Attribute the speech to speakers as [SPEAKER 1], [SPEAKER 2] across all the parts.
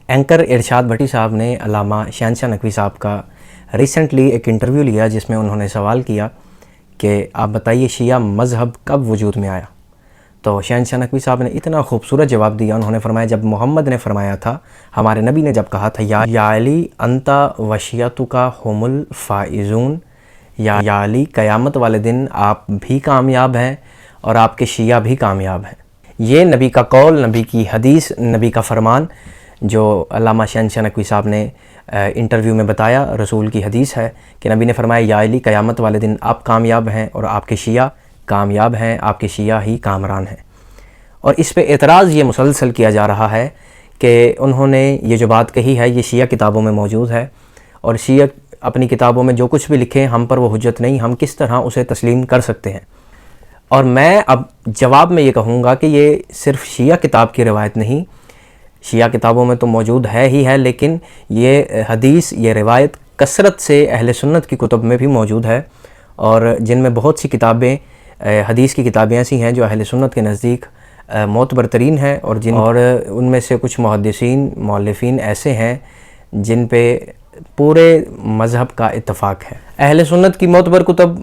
[SPEAKER 1] Anchor ارشاد بھٹی صاحب نے علامہ شہنشاہ نقوی صاحب کا ریسنٹلی ایک انٹرویو لیا جس میں انہوں نے سوال کیا کہ آپ بتائیے شیعہ مذہب کب وجود میں آیا؟ تو شہنشاہ نقوی صاحب نے اتنا خوبصورت جواب دیا. انہوں نے فرمایا جب محمد نے فرمایا تھا، ہمارے نبی نے جب کہا تھا یا علی انتا وشیتک ہم الفائزون، یا علی قیامت والے دن آپ بھی کامیاب ہیں اور آپ کے شیعہ بھی کامیاب ہیں. یہ نبی کا قول، نبی کی حدیث، نبی کا فرمان جو علامہ شہنشاہ نقوی صاحب نے انٹرویو میں بتایا، رسول کی حدیث ہے کہ نبی نے فرمایا یا علی قیامت والے دن آپ کامیاب ہیں اور آپ کے شیعہ کامیاب ہیں، آپ کے شیعہ ہی کامران ہیں. اور اس پہ اعتراض یہ مسلسل کیا جا رہا ہے کہ انہوں نے یہ جو بات کہی ہے یہ شیعہ کتابوں میں موجود ہے، اور شیعہ اپنی کتابوں میں جو کچھ بھی لکھیں ہم پر وہ حجت نہیں، ہم کس طرح اسے تسلیم کر سکتے ہیں. اور میں اب جواب میں یہ کہوں گا کہ یہ صرف شیعہ کتاب کی روایت نہیں، شیعہ کتابوں میں تو موجود ہے ہی ہے، لیکن یہ حدیث، یہ روایت کثرت سے اہل سنت کی کتب میں بھی موجود ہے، اور جن میں بہت سی کتابیں حدیث کی کتابیں ایسی ہیں جو اہل سنت کے نزدیک معتبر ترین ہیں، اور ان میں سے کچھ محدثین، مؤلفین ایسے ہیں جن پہ پورے مذہب کا اتفاق ہے. اہل سنت کی معتبر کتب،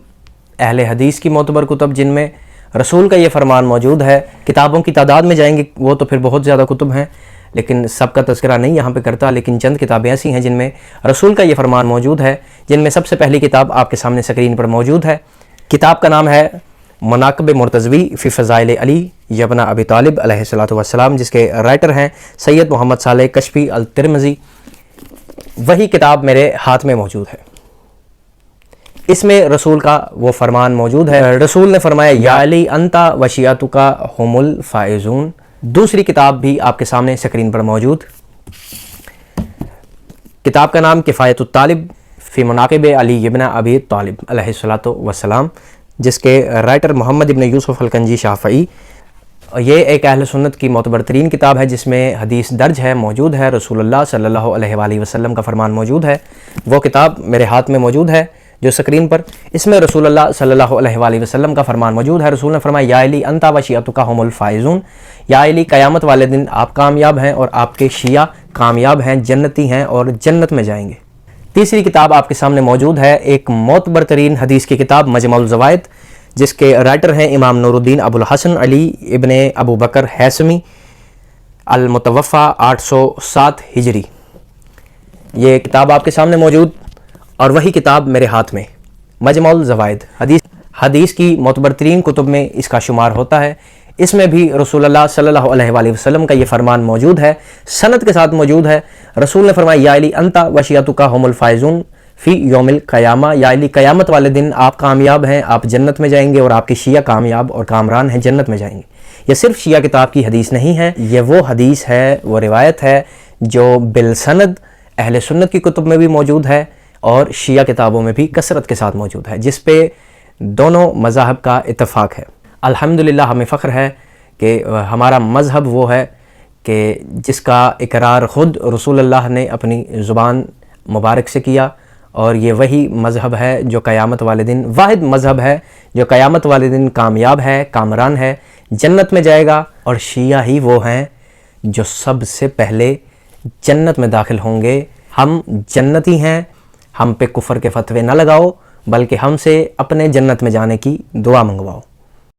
[SPEAKER 1] اہل حدیث کی معتبر کتب جن میں رسول کا یہ فرمان موجود ہے، کتابوں کی تعداد میں جائیں گے وہ تو پھر بہت زیادہ کتب ہیں، لیکن سب کا تذکرہ نہیں یہاں پہ کرتا، لیکن چند کتابیں ایسی ہیں جن میں رسول کا یہ فرمان موجود ہے، جن میں سب سے پہلی کتاب آپ کے سامنے سکرین پر موجود ہے. کتاب کا نام ہے مناقب مرتضوی فی فضائل علی ابن ابی طالب علیہ الصلوۃ والسلام، جس کے رائٹر ہیں سید محمد صالح کشفی الترمذی. وہی کتاب میرے ہاتھ میں موجود ہے. اس میں رسول کا وہ فرمان موجود ہے. رسول نے فرمایا یا علی انتا وشیعتک ہم الفائزون. دوسری کتاب بھی آپ کے سامنے سکرین پر موجود. کتاب کا نام کفایت الطالب فی مناقب علی ابن ابی طالب علیہ الصلوۃ والسلام، جس کے رائٹر محمد ابن یوسف الکنجی شافعی. یہ ایک اہل سنت کی معتبر ترین کتاب ہے جس میں حدیث درج ہے، موجود ہے، رسول اللہ صلی اللہ علیہ وآلہ وسلم کا فرمان موجود ہے. وہ کتاب میرے ہاتھ میں موجود ہے جو سکرین پر، اس میں رسول اللہ صلی اللہ علیہ وآلہ وسلم کا فرمان موجود ہے. رسول نے فرمایا یا علی انتا وشیعتک ہم الفائزون، یا علی قیامت والے دن آپ کامیاب ہیں اور آپ کے شیعہ کامیاب ہیں، جنتی ہیں اور جنت میں جائیں گے. تیسری کتاب آپ کے سامنے موجود ہے، ایک معتبر ترین حدیث کی کتاب مجمع الزوائد، جس کے رائٹر ہیں امام نور الدین ابو الحسن علی ابن ابو بکر ہیثمی المتوفی 807 ہجری. یہ کتاب آپ کے سامنے موجود، اور وہی کتاب میرے ہاتھ میں مجمع الزوائد حدیث کی معتبر ترین کتب میں اس کا شمار ہوتا ہے. اس میں بھی رسول اللہ صلی اللہ علیہ وآلہ وسلم کا یہ فرمان موجود ہے، سند کے ساتھ موجود ہے. رسول نے فرمایا یا علی انتا وشیعتک ہم الفائزون فی یوم القیامہ، یا علی قیامت والے دن آپ کامیاب ہیں، آپ جنت میں جائیں گے، اور آپ کے شیعہ کامیاب اور کامران ہیں، جنت میں جائیں گے. یہ صرف شیعہ کتاب کی حدیث نہیں ہے، یہ وہ حدیث ہے، وہ روایت ہے جو بالسند اہل سنت کی کتب میں بھی موجود ہے اور شیعہ کتابوں میں بھی کثرت کے ساتھ موجود ہے، جس پہ دونوں مذاہب کا اتفاق ہے. الحمدللہ ہمیں فخر ہے کہ ہمارا مذہب وہ ہے کہ جس کا اقرار خود رسول اللہ نے اپنی زبان مبارک سے کیا، اور یہ وہی مذہب ہے جو قیامت والے دن، واحد مذہب ہے جو قیامت والے دن کامیاب ہے، کامران ہے، جنت میں جائے گا. اور شیعہ ہی وہ ہیں جو سب سے پہلے جنت میں داخل ہوں گے. ہم جنتی ہیں، ہم پہ کفر کے فتوے نہ لگاؤ، بلکہ ہم سے اپنے جنت میں جانے کی دعا منگواؤ.